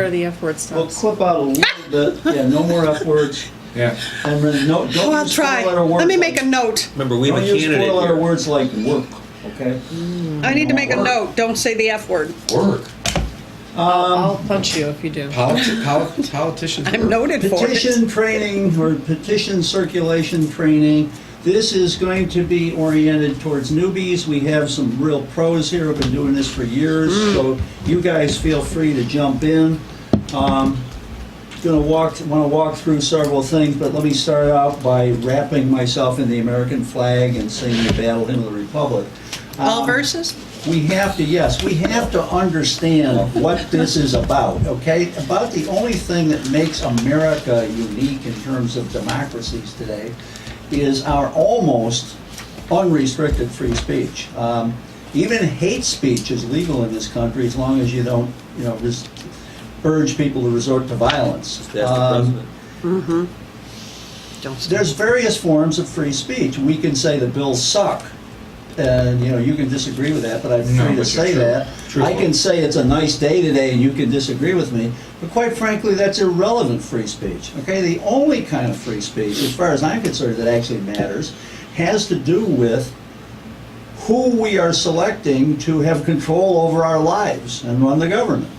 where the F word We'll stops. clip out a little bit. Yeah, no more F words. Yeah. And then don't I'll use try. four-letter words. Let me make a note. Remember, we have Don't a use candidate four-letter here. words like work, okay? I need to make a note. Don't say the F word. Work. I'll punch you if you do. Politicians. I'm work. noted for it. Petition training or petition circulation training. This is going to be oriented towards newbies. We have some real pros here who've been doing this for years, so you guys feel free to jump in. Want to walk through several things, but let me start out by wrapping myself in the American flag and singing the Battle Hymn of the Republic. All verses? We have to understand what this is about, okay? About the only thing that makes America unique in terms of democracies today is our almost unrestricted free speech. Even hate speech is legal in this country as long as you don't, urge people to resort to violence. That's the president. There's various forms of free speech. We can say the bills suck, and you can disagree with that, but I'm No, free to but you're say true. that. True. I can say it's a nice day today, and you can disagree with me. But quite frankly, that's irrelevant free speech. Okay, the only kind of free speech, as far as I'm concerned, that actually matters, has to do with who we are selecting to have control over our lives and run the government.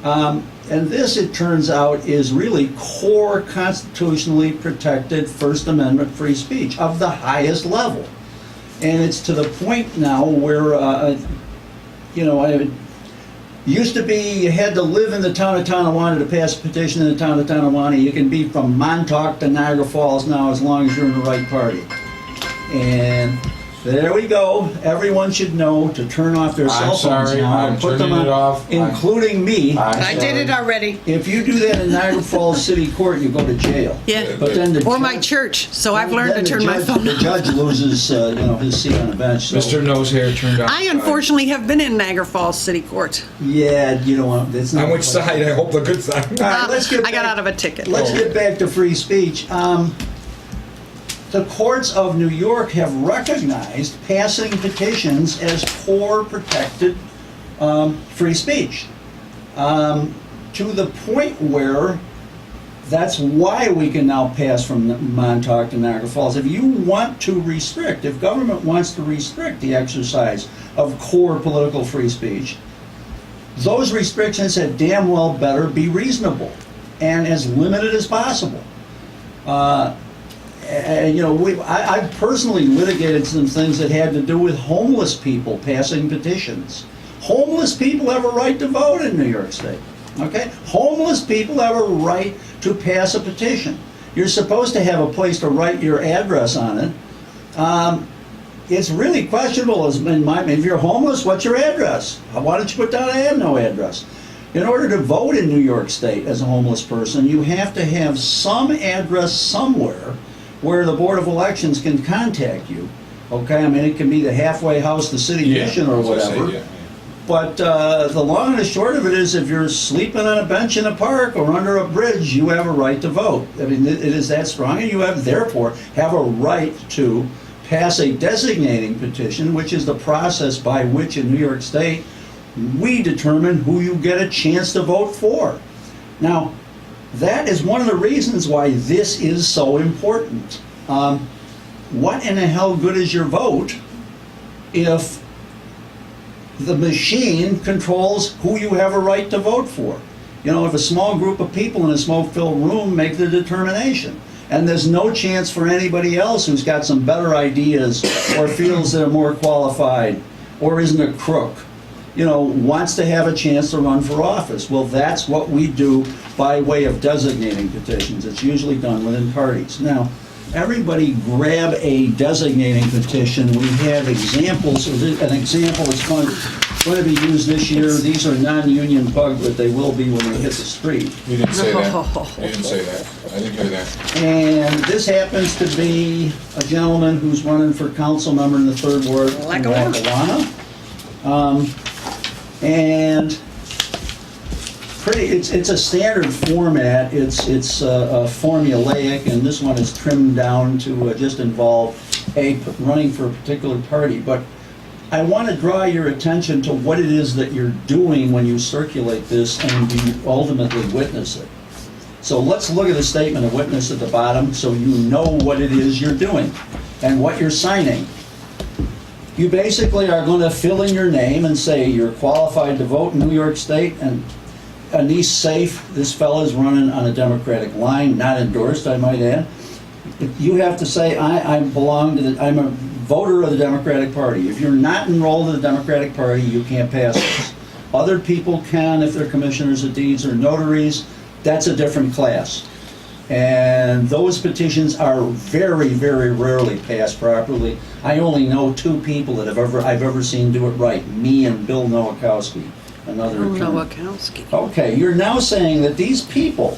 And this, it turns out, is really core constitutionally protected First Amendment free speech of the highest level. And it's to the point now where, it used to be you had to live in the town of Tonawanda to pass a petition in the town of Tonawanda. You can be from Montauk to Niagara Falls now as long as you're in the right party. And there we go. Everyone should know to turn off their cell phones sorry, now. I'm and put them turning on, it off. including me. I did it already. If you do that in Niagara Falls City Court, you go to jail. Yeah. But then the Or my judge- church. So I've learned to then the turn my judge- phone The off. judge loses, his seat on the bench. So. Mr. Nose Hair turned out. I unfortunately have been in Niagara Falls City Court. Yeah, you don't want. It's not. On which side? I hope the good side. All right, let's get I got back- out of a ticket. Let's get back to free speech. The courts of New York have recognized passing petitions as core protected free speech, to the point where that's why we can now pass from Montauk to Niagara Falls. If you want to restrict, if government wants to restrict the exercise of core political free speech, those restrictions had damn well better be reasonable and as limited as possible. I personally litigated some things that had to do with homeless people passing petitions. Homeless people have a right to vote in New York State. Okay? Homeless people have a right to pass a petition. You're supposed to have a place to write your address on it. It's really questionable in my opinion. If you're homeless, what's your address? Why don't you put down I have no address? In order to vote in New York State as a homeless person, you have to have some address somewhere where the Board of Elections can contact you. Okay, I mean, it can be the halfway house, the city mission, or as I say, whatever. yeah. But the long and the short of it is, if you're sleeping on a bench in a park or under a bridge, you have a right to vote. I mean, it is that strong, and you have, therefore, have a right to pass a designating petition, which is the process by which in New York State we determine who you get a chance to vote for. Now, that is one of the reasons why this is so important. What in the hell good is your vote if the machine controls who you have a right to vote for? If a small group of people in a smoke-filled room make the determination, and there's no chance for anybody else who's got some better ideas or feels they're more qualified or isn't a crook, wants to have a chance to run for office. Well, that's what we do by way of designating petitions. It's usually done within parties. Now, everybody grab a designating petition. We have examples. An example is going to be used this year. These are non-union bug, but they will be when they hit the street. You didn't say that. You didn't say that. I didn't hear that. And this happens to be a gentleman who's running for council member in the 3rd Ward in Lackawanna. And it's a standard format. It's formulaic, and this one is trimmed down to just involve running for a particular party. But I want to draw your attention to what it is that you're doing when you circulate this and you ultimately witness it. So let's look at the statement of witness at the bottom so you know what it is you're doing and what you're signing. You basically are going to fill in your name and say you're qualified to vote in New York State and Anise Safe, this fella's running on a Democratic line, not endorsed, I might add. You have to say, I'm a voter of the Democratic Party. If you're not enrolled in the Democratic Party, you can't pass this. Other people can if they're commissioners of deeds or notaries. That's a different class. And those petitions are very, very rarely passed properly. I only know 2 people that I've ever seen do it right, me and Bill Nowakowski, another attorney. Nowakowski. Okay, you're now saying that these people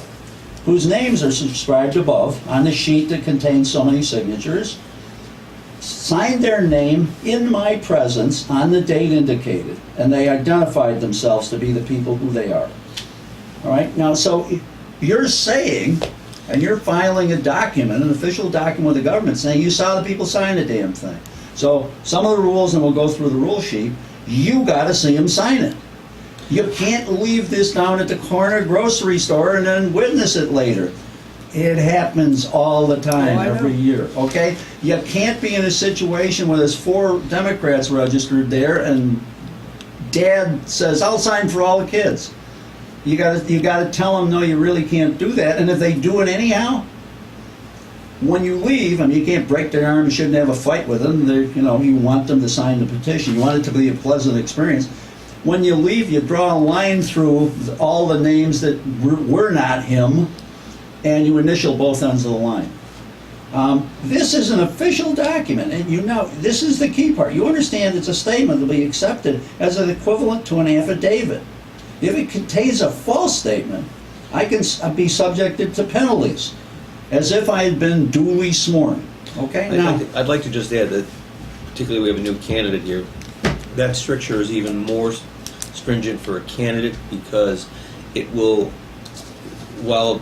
whose names are subscribed above on the sheet that contains so many signatures signed their name in my presence on the date indicated, and they identified themselves to be the people who they are. All right, now, so you're saying, and you're filing a document, an official document with the government, saying you saw the people sign the damn thing. So some of the rules, and we'll go through the rule sheet, you got to see them sign it. You can't leave this down at the corner grocery store and then witness it later. It happens all the time, every year, okay? You can't be in a situation where there's 4 Democrats registered there and Dad says, I'll sign for all the kids. You gotta tell them, no, you really can't do that. And if they do it anyhow, when you leave, I mean, you can't break their arm, you shouldn't have a fight with them. You want them to sign the petition. You want it to be a pleasant experience. When you leave, you draw a line through all the names that were not him, and you initial both ends of the line. This is an official document, and this is the key part. You understand it's a statement that will be accepted as an equivalent to an affidavit. If it contains a false statement, I can be subjected to penalties, as if I had been duly sworn. Okay, now I'd like to just add that, particularly we have a new candidate here, that stricture is even more stringent for a candidate because it will, while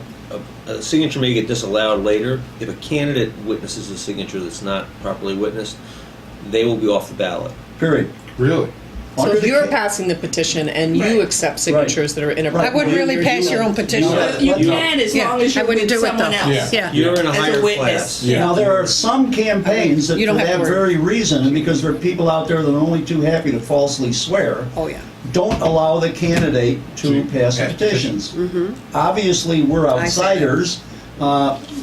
a signature may get disallowed later, if a candidate witnesses a signature that's not properly witnessed, they will be off the ballot. period. Really? So Under if the you're ca- passing the petition and you accept signatures that are I inappropriate. wouldn't really pass your own petition. You can as long as I you're wouldn't with do it, someone though. else. Yeah. You're in a As a higher witness. class. Yeah. Now, there are some campaigns that, You don't for have to that worry. very reason, and because there are people out there that are only too happy to falsely swear, Oh, yeah. don't allow the candidate to pass the pass petitions. Obviously, we're I say that. outsiders.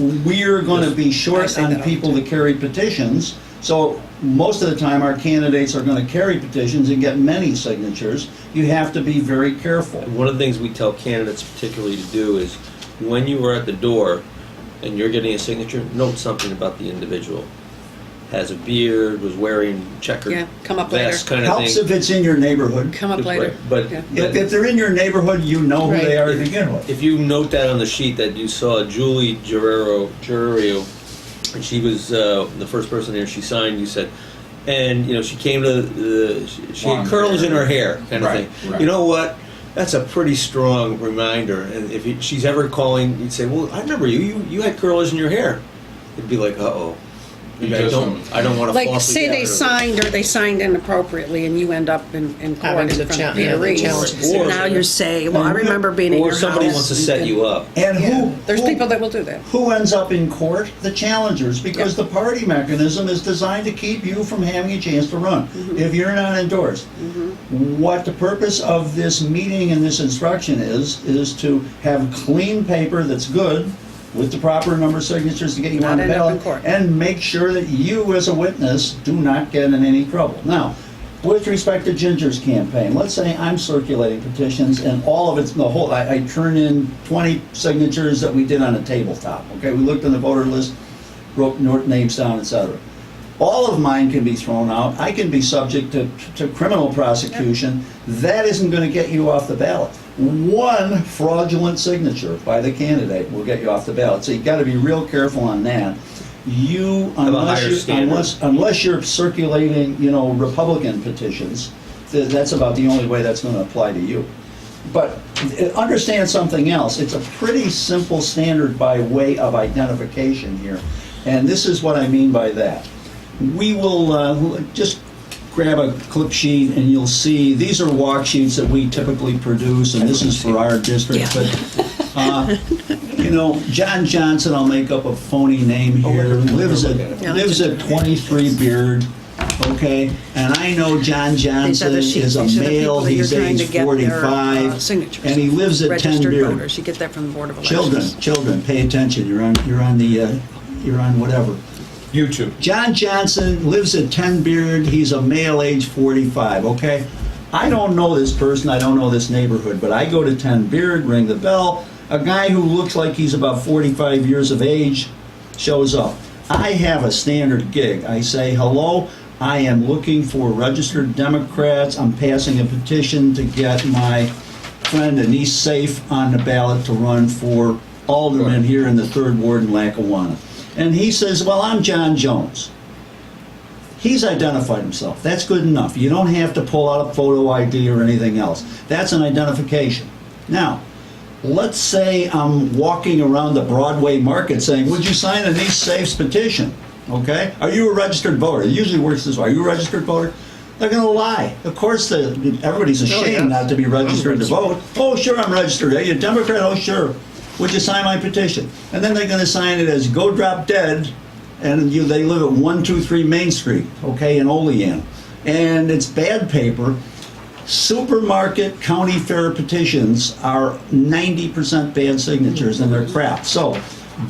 We're going to be I short say that on all the people that carry petitions. So most of the time, our candidates are going to carry petitions and get many signatures. You have to be very careful. One of the things we tell candidates particularly to do is when you are at the door and you're getting a signature, note something about the individual. Has a beard, was wearing checkered Yeah, come up vest later. kind of Helps thing. if it's in your neighborhood. Come up later. But Yeah. If they're in your neighborhood, you know who they are to begin with. if you note that on the sheet that you saw Julie Guerrero, and she was the first person there, she signed, you said, and she came to she had Long curls in hair. her hair kind of Right, thing. right. You know what? That's a pretty strong reminder. And if she's ever calling, you'd say, well, I remember you had curls in your hair. It'd be like, uh-oh. Maybe I don't want to Like, falsely say they gather. signed or they signed inappropriately and you end up in court Having in to front cha- of yeah, Peter they Reed. challenge the Or- Now you say, well, I remember being at Or your somebody house. wants to set you up. And Yeah. There's who people that will do that. Who ends up in court? The challengers, because the party mechanism is designed to keep you from having a chance to run if you're not endorsed. What the purpose of this meeting and this instruction is to have clean paper that's good with the proper number of signatures to get you Not on the end up in ballot, court. and make sure that you as a witness do not get in any trouble. Now, with respect to Ginger's campaign, let's say I'm circulating petitions and all of it's, I turn in 20 signatures that we did on a tabletop, okay? We looked in the voter list, wrote names down, etc. All of mine can be thrown out. I can be subject to criminal prosecution. That isn't going to get you off the ballot. One fraudulent signature by the candidate will get you off the ballot. So you've got to be real careful on that. Unless you're circulating, Republican petitions, that's about the only way that's going to apply to you. But understand something else. It's a pretty simple standard by way of identification here. And this is what I mean by that. We will just grab a clip sheet and you'll see, these are walk sheets that we typically produce, and this is for our district, but, you know, John Johnson, I'll make up a phony name here, lives at 23 Beard, okay? And I know John Johnson is a male, he's age 45, and he lives at 10 registered Beard. voters. You get that from the Board of Elections. Children, pay attention, you're on whatever. YouTube. John Johnson lives at 10 Beard. He's a male, age 45, okay? I don't know this person. I don't know this neighborhood, but I go to 10 Beard, ring the bell. A guy who looks like he's about 45 years of age shows up. I have a standard gig. I say, hello, I am looking for registered Democrats. I'm passing a petition to get my friend Anise Safe on the ballot to run for alderman here in the 3rd Ward in Lackawanna. And he says, well, I'm John Jones. He's identified himself. That's good enough. You don't have to pull out a photo ID or anything else. That's an identification. Now, let's say I'm walking around the Broadway market saying, would you sign Anise Safe's petition? Okay? Are you a registered voter? It usually works this way. Are you a registered voter? They're going to lie. Of course, everybody's ashamed not to be registered to vote. Oh, sure, I'm registered. Are you a Democrat? Oh, sure. Would you sign my petition? And then they're going to sign it as Go Drop Dead, and they live at 123 Main Street, okay, in Olean. And it's bad paper. Supermarket county fair petitions are 90% bad signatures, and they're crap. So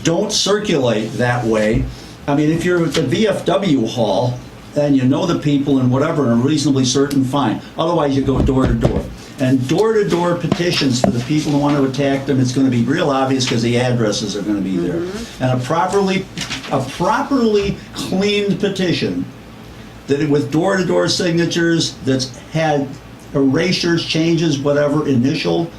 don't circulate that way. I mean, if you're at the VFW hall, then you know the people and whatever, and are reasonably certain, fine. Otherwise, you go door to door. And door-to-door petitions for the people who want to attack them, it's going to be real obvious because the addresses are going to be there. And a properly cleaned petition that with door-to-door signatures that's had erasures, changes, whatever, initial,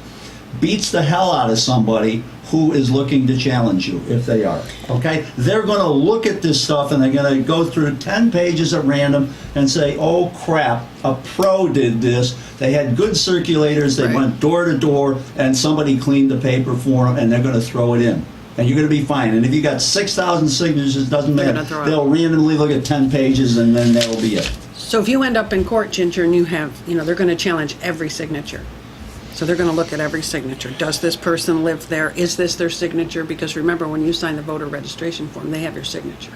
beats the hell out of somebody who is looking to challenge you, if they are, okay? They're going to look at this stuff and they're going to go through 10 pages at random and say, oh crap, a pro did this. They had good circulators, they went door to door, and somebody cleaned the paper for them, and they're going to throw it in. And you're going to be fine. And if you got 6,000 signatures, it doesn't matter. They'll randomly look at 10 pages and then that'll be it. So if you end up in court, Ginger, and you have, they're going to challenge every signature. So they're going to look at every signature. Does this person live there? Is this their signature? Because remember, when you sign the voter registration form, they have your signature.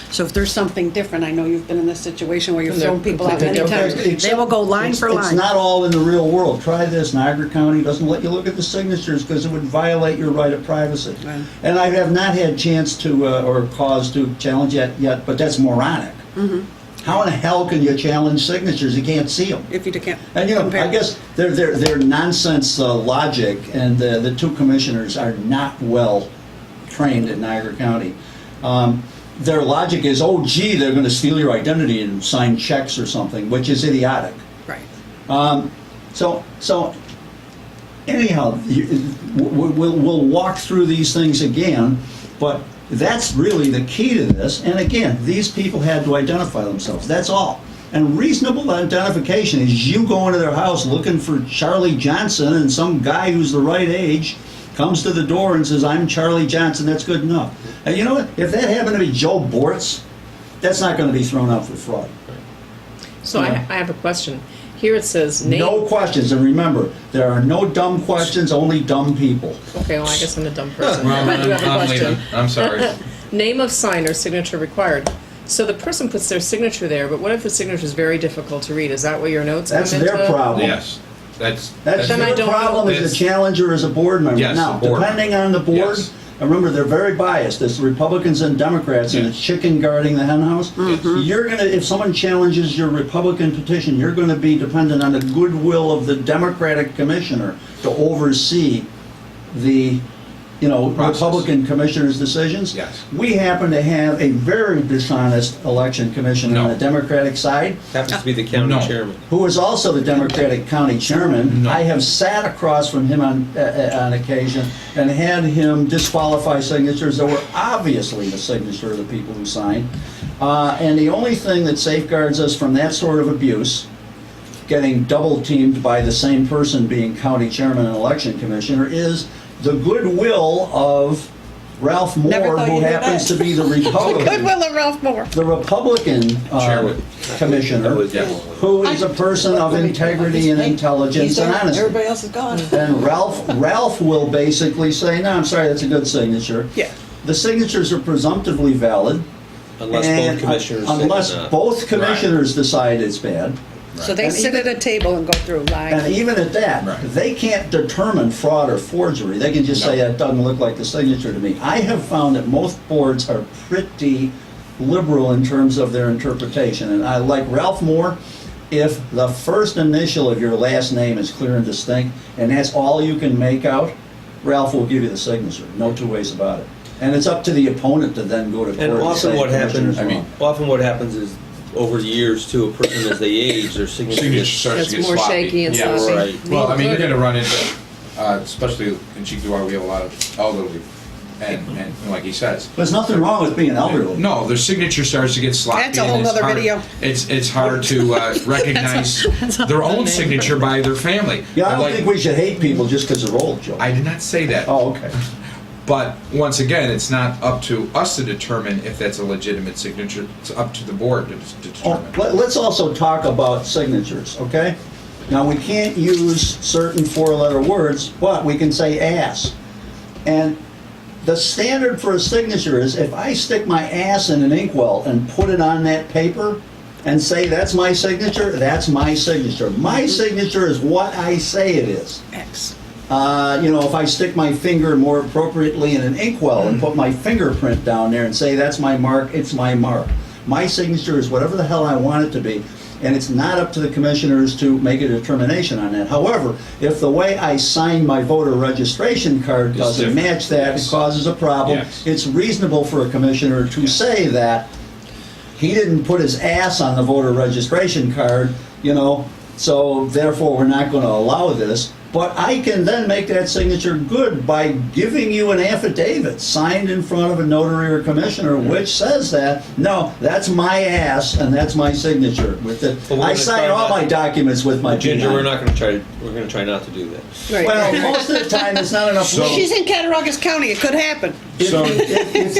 So if there's something different, I know you've been in this situation where you've thrown people out many times. They will go line for line. It's not all in the real world. Try this. Niagara County doesn't let you look at the signatures because it would violate your right of privacy. Right. And I have not had chance to or cause to challenge yet, but that's moronic. Mm-hmm. How in the hell can you challenge signatures? You can't see them. If you can't. And I guess their nonsense logic, and the two commissioners are not well trained at Niagara County. Their logic is, oh gee, they're going to steal your identity and sign checks or something, which is idiotic. Right. So anyhow, we'll walk through these things again, but that's really the key to this. And again, these people had to identify themselves. That's all. And reasonable identification is you go into their house looking for Charlie Johnson, and some guy who's the right age comes to the door and says, I'm Charlie Johnson. That's good enough. And you know what? If that happened to be Joe Bortz, that's not going to be thrown out for fraud. So I have a question. Here it says name. No questions. And remember, there are no dumb questions, only dumb people. Okay, well, I guess I'm a dumb person. Well, But I do have a I'm question. leaving. I'm sorry. Name of signer, signature required. So the person puts their signature there, but what if the signature is very difficult to read? Is that what your notes That's come into? their problem. Yes. That's Then I their don't problem know. as a challenger, as a board member. Yes, Now, board depending on the board, Yes. remember they're very biased. It's Republicans and Democrats, and Yes. it's chicken guarding the hen house. You're gonna, if someone challenges your Republican petition, you're going to be dependent on the goodwill of the Democratic commissioner to oversee the Process. Republican commissioner's decisions. Yes. We happen to have a very dishonest election commissioner on No. the Democratic side, Happens to be the county No. chairman. who is also the Democratic county chairman. No. I have sat across from him on occasion and had him disqualify signatures that were obviously the signature of the people who signed. And the only thing that safeguards us from that sort of abuse, getting double teamed by the same person being county chairman and election commissioner, is the goodwill of Ralph Never Moore, thought who you'd do happens that. to be the Republican. Goodwill of Ralph Moore. The Republican Chairwood. commissioner, That was- yeah. who is a person of integrity and intelligence and honesty. Everybody else is gone. And Ralph will basically say, no, I'm sorry, that's a good signature. Yeah. The signatures are presumptively valid. Unless and both commissioners say Unless they're not. both commissioners decide it's bad. So they And sit even- at a table and go through And line. even at that, Right. they can't determine fraud or forgery. They can just say, No. that doesn't look like the signature to me. I have found that most boards are pretty liberal in terms of their interpretation. And I like Ralph Moore, if the first initial of your last name is clear and distinct, and that's all you can make out, Ralph will give you the signature. No two ways about it. And it's up to the opponent to then go to court And and often say, what "Commissioner's happens, wrong." often what happens is over years too, a person as they age, their signature Signature gets starts It's to get more sloppy. shaky and Yeah. sloppy. Right. Well, I mean, you're gonna run into, especially in Cheektowaga, we have a lot of elderly, and like he says. There's nothing wrong with being elderly. No, their signature starts to get sloppy. That's a and whole it's nother hard- video. It's hard to recognize their own signature by their family. Yeah, I don't Like- think we should hate people just because they're old, Joe. I did not say that. Oh, okay. But once again, it's not up to us to determine if that's a legitimate signature. It's up to the board to Oh, determine. let's also talk about signatures, okay? Now, we can't use certain four-letter words, but we can say ass. And the standard for a signature is if I stick my ass in an inkwell and put it on that paper and say that's my signature, that's my signature. My signature is what I say it is. X. If I stick my finger more appropriately in an inkwell and put my fingerprint down there and say that's my mark, it's my mark. My signature is whatever the hell I want it to be, and it's not up to the commissioners to make a determination on that. However, if the way I sign my voter registration card It's doesn't different, match that, yes. it causes a problem, Yes. it's reasonable for a commissioner to Yes. say that he didn't put his ass on the voter registration card, so therefore we're not going to allow this. But I can then make that signature good by giving you an affidavit signed in front of a notary or commissioner which says that, no, that's my ass and that's my signature. With it. But we're I gonna sign try all not- my documents with my Ginger, behind. we're not gonna try, we're gonna try not to do that. Right. Well, most of the time it's not enough. So- She's in Cattaraugus County, it could happen. If So-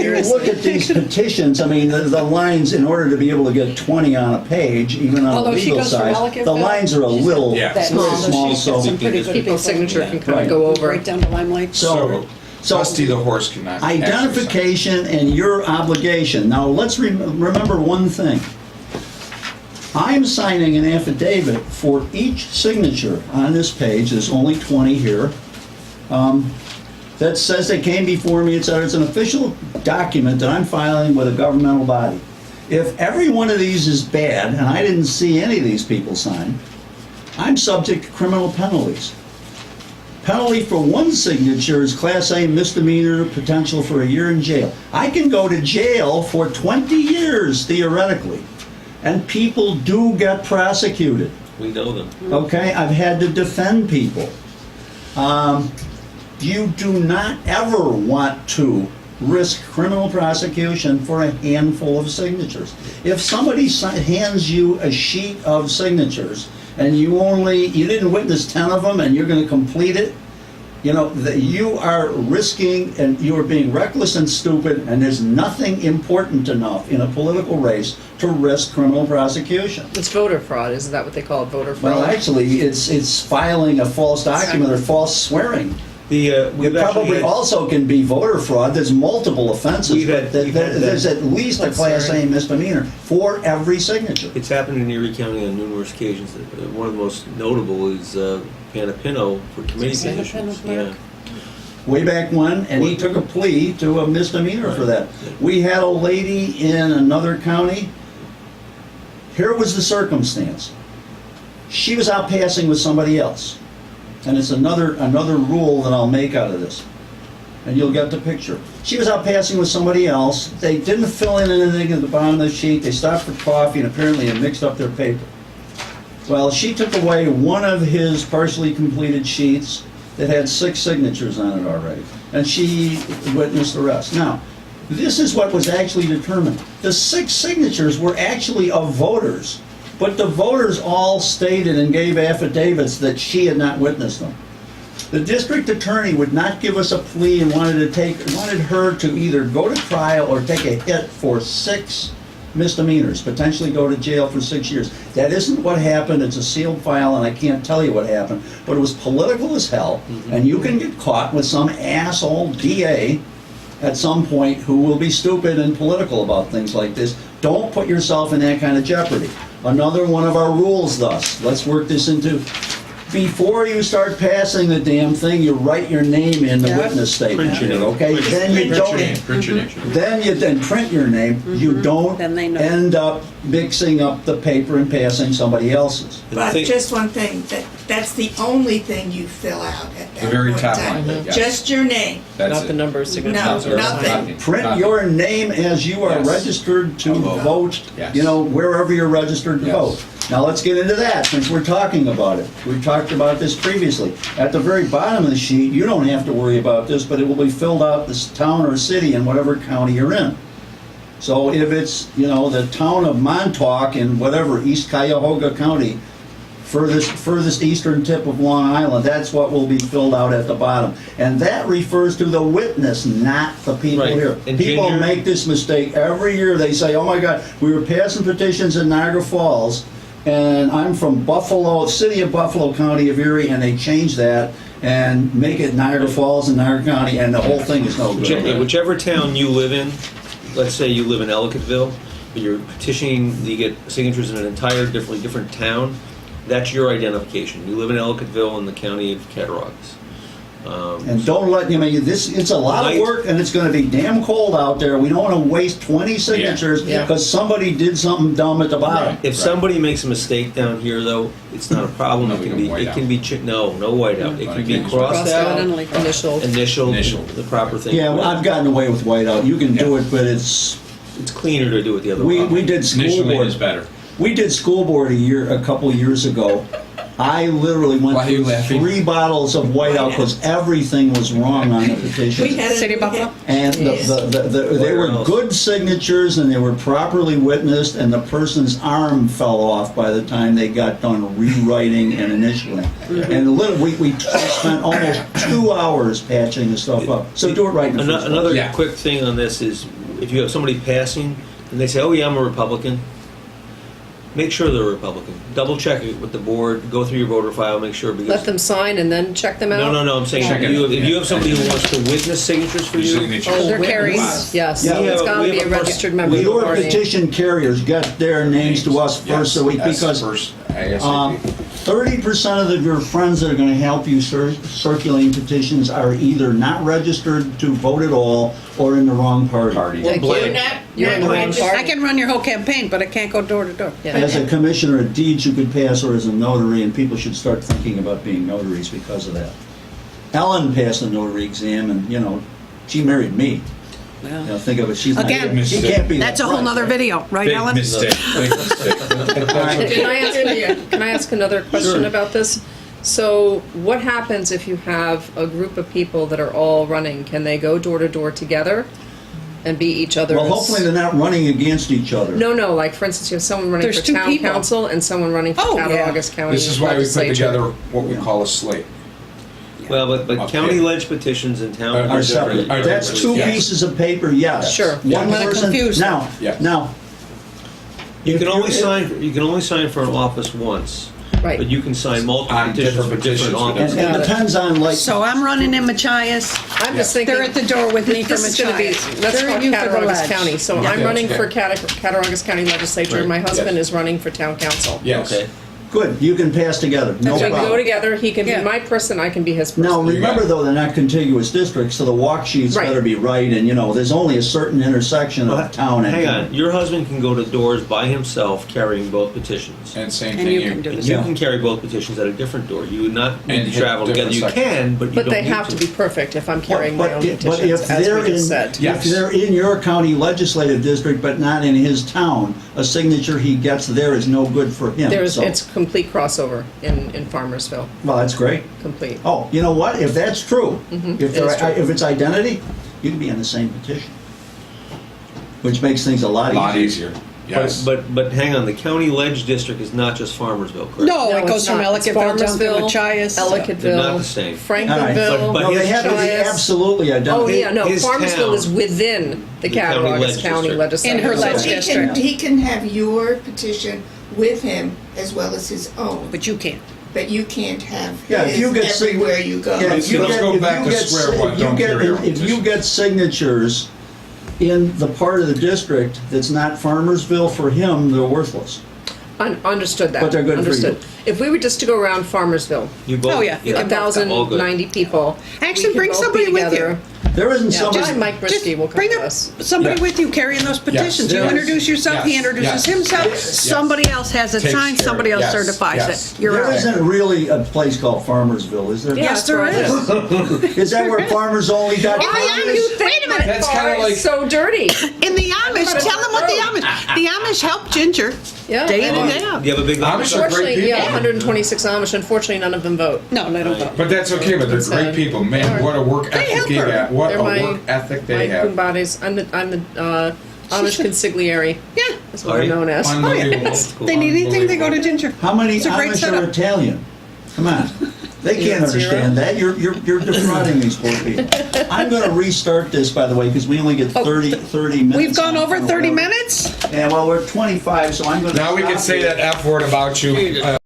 you look at these petitions, I mean, the lines, in order to be able to get 20 on a page, even on a Although she legal goes for size, relative the bill, lines are a little Yeah. That little small, small, she's so. got some pretty good People's signature can kind Right. of go over. Right down to Limelight. So, Rusty the horse cannot. actually sign. identification and your obligation. Now, let's remember one thing. I'm signing an affidavit for each signature on this page, there's only 20 here, that says they came before me, etc. It's an official document that I'm filing with a governmental body. If every one of these is bad, and I didn't see any of these people sign, I'm subject to criminal penalties. Penalty for one signature is Class A misdemeanor, potential for a year in jail. I can go to jail for 20 years theoretically, and people do get prosecuted. We know them. Okay, I've had to defend people. You do not ever want to risk criminal prosecution for a handful of signatures. If somebody hands you a sheet of signatures and you didn't witness 10 of them and you're going to complete it, that you are risking and you are being reckless and stupid, and there's nothing important enough in a political race to risk criminal prosecution. It's voter fraud, isn't that what they call it, voter fraud? Well, actually, it's filing a false document or false swearing. The, we've It probably actually had- also can be voter fraud. There's multiple offenses. We've had- but we've had that. there's at least a That's Class right. A misdemeanor for every signature. It's happened in Erie County on numerous occasions. One of the most notable is Panapino for committee Santa positions. Pena, Yeah. Way back when, and he took a plea to a misdemeanor for that. We had a lady in another county. Here was the circumstance. She was out passing with somebody else. And it's another rule that I'll make out of this. And you'll get the picture. She was out passing with somebody else. They didn't fill in anything at the bottom of the sheet. They stopped for coffee and apparently had mixed up their paper. Well, she took away one of his partially completed sheets that had 6 signatures on it already. And she witnessed the rest. Now, this is what was actually determined. The 6 signatures were actually of voters, but the voters all stated and gave affidavits that she had not witnessed them. The district attorney would not give us a plea and wanted her to either go to trial or take a hit for 6 misdemeanors, potentially go to jail for 6 years. That isn't what happened. It's a sealed file, and I can't tell you what happened. But it was political as hell, and you can get caught with some asshole DA at some point who will be stupid and political about things like this. Don't put yourself in that kind of jeopardy. Another one of our rules, thus, let's work this into, before you start passing the damn thing, you write your name in the Yeah. witness statement, Print your name. okay? Then you don't, Print your name. then you then print your name. You don't Then they know. end up mixing up the paper and passing somebody else's. And the But thing- just one thing, that's the only thing you fill out at that The very point in top time. line, yes. Just your name. That's Not it. the number of signatures. No, or nothing. sign. Print your name as you are Yes. registered to A vote. vote, Yes. you know, wherever you're registered to Yes. vote. Now, let's get into that, since we're talking about it. We talked about this previously. At the very bottom of the sheet, you don't have to worry about this, but it will be filled out this town or city in whatever county you're in. So if it's, you know, the town of Montauk in whatever, East Cuyahoga County, furthest eastern tip of Long Island, that's what will be filled out at the bottom. And that refers to the witness, not the people Right. here. And People Ginger- make this mistake every year. They say, oh my God, we were passing petitions in Niagara Falls, and I'm from Buffalo, city of Buffalo, county of Erie, and they change that and make it Niagara Falls and Niagara County, and the whole thing is no good. Whichever town you live in, let's say you live in Ellicottville, but you're petitioning, you get signatures in an entire different town, that's your identification. You live in Ellicottville in the county of Cattaraugus. And don't let, I mean, it's a lot of Right. work, and it's gonna be damn cold out there. We don't wanna waste 20 signatures Yeah. because somebody did something dumb at the bottom. Right. If somebody makes a mistake down here, though, it's not a problem. No, It we can can be, white it can be, no whiteout. It can be Crossed crossed Crossed out out, and like initial. initial, Initial. the proper thing. Yeah, well, I've gotten away with whiteout. You can do it, but it's, It's cleaner to do it the other we way. did school Initially board. is better. We did school board a couple years ago. I literally went Why are you through laughing? 3 bottles of whiteout because everything was wrong on the We petition. had City of we Buffalo? had- And they Where were else? good signatures, and they were properly witnessed, and the person's arm fell off by the time they got done rewriting and initialing. And we spent almost 2 hours patching the stuff up. So do it right in the first place. Another Yeah. quick thing on this is, if you have somebody passing, and they say, oh yeah, I'm a Republican, make sure they're a Republican. Double check it with the board, go through your voter file, make sure, because... Let them sign and then check them out? No, I'm saying, Check it. if you have somebody who wants to witness signatures for you, Signatures. Oh, they're Witness. carries, yes. Yeah. It's gotta We be have a a person- registered member of the Your party. petition carriers get their names to us first, so we, Yes, because first ASAP. 30% of your friends that are going to help you circulating petitions are either not registered to vote at all or in the wrong party. Thank you. You're not, You're in the wrong registered. party. I can run your whole campaign, but I can't go door to door. Yeah. As a commissioner of deeds, you could pass her as a notary, and people should start thinking about being notaries because of that. Ellen passed the notary exam, and, you know, she married me. You know, think of it, she's not, Again, she can't be. That's a whole nother video, right, Big Ellen? mistake. Big mistake. Can I ask another question Sure. about this? So what happens if you have a group of people that are all running? Can they go door to door together and be each other's? Well, hopefully they're not running against each other. No, like for instance, you have someone running There's for 2 town people. council and someone running for Oh, yeah. Cattaraugus County This is why we put legislature. together what we call a slate. well, but Okay. county ledge petitions and town... Are Are different. separate. That's 2 Yes. pieces of paper, yes. Sure. One I'm gonna person, confuse them. now, Yes. now. You if can only you're- sign for an office once, Right. but you can sign multiple On petitions different for different petitions for offices. And it depends on, like, So I'm running in Machias. I'm just thinking. They're at the door with me from This is going to be, Machias. let's They're talk you for the Cattaraugus ledge. County. So Yeah. I'm running Okay. for Cattaraugus County legislature. Right. My husband Yes. is running for town council. Yes. Okay. good, you can pass together, no So we can go problem. together. He can Yeah. be my person. I can be his person. Now, You remember got it. though, they're not contiguous districts, so the walk sheets Right. better be right, and you know, there's only a certain intersection of town and. Hang on, your husband can go to doors by himself carrying both petitions. And same And thing you here. can do And this. you Yeah. can carry both petitions at a different door. You would not need And to hit travel together. You different can, but you But don't they need have to be perfect if I'm carrying my own But petitions, if as they're we just in, said. Yes. if they're in your county legislative district but not in his town, a signature he gets there is no good for him. So- It's complete crossover in Farmersville. Well, that's great. Complete. Oh, you know what? If that's true, if Mm-hmm. it is true. if it's identity, you can be on the same petition, which makes things a lot A lot easier. easier. Yes. But hang on, the county ledge district is not just Farmersville, correct? No, No, it goes it's from not. It's Ellicottville down to Farmersville, Machias. They're not Ellicottville, the same. Franklinville, But No, they his have to be Machias. absolutely identical. Oh, yeah, no, his Farmersville town- is within the The county Cattaraugus ledge County district. legislature. In her ledge So district. he can have your petition with him as well as his own, But you can't. but you can't have Yeah, if you his get sig- everywhere you go. Yeah, if you Let's get- go if back you to get square si- one, if you don't get- carry our If you petition. get signatures in the part of the district that's not Farmersville for him, they're worthless. Understood that. But they're good for you. Understood. If we were just to go around Farmersville, You both, Oh, yeah, you can both go. all good. 1,090 people. Actually, we can bring both somebody be with you. together. There isn't Yeah, somebody. just Mike Just Brisky will come bring with up us. somebody Yeah. with you carrying those petitions. You Yes. introduce yourself, he Yes. introduces Yes. himself, Yes. somebody else has it Takes signed, care of somebody it. else Yes. certifies Yes. it. You're There out. isn't really a place called Farmersville, is there? Yeah, Yes, there that's where it is. Is that where farmers only got? Why do Amish- you think wait a minute. my That's car kinda like- is so dirty? In the Amish, tell them what the Amish help Ginger Yeah. day in and day out. You have a big Amish are great Unfortunately, people. yeah, 126 Amish. Unfortunately, none of them vote. No, they don't vote. But that's okay, but they're great people. Man, what a work They ethic help they her. have. What They're a my- work ethic My they have. Kumbades. I'm the Amish consigliere. Yeah. That's what Are I'm you? known as. Unbelievable. They need anything, they go to Ginger. How many It's a great Amish are setup. Italian? Come on. They can't Zero. understand that. You're defrauding these poor people. I'm going to restart this, by the way, because we only get 30 minutes. We've gone over on 30 whatever. minutes? Yeah, well, we're at 25, so I'm going to. Now we can say that F word about you.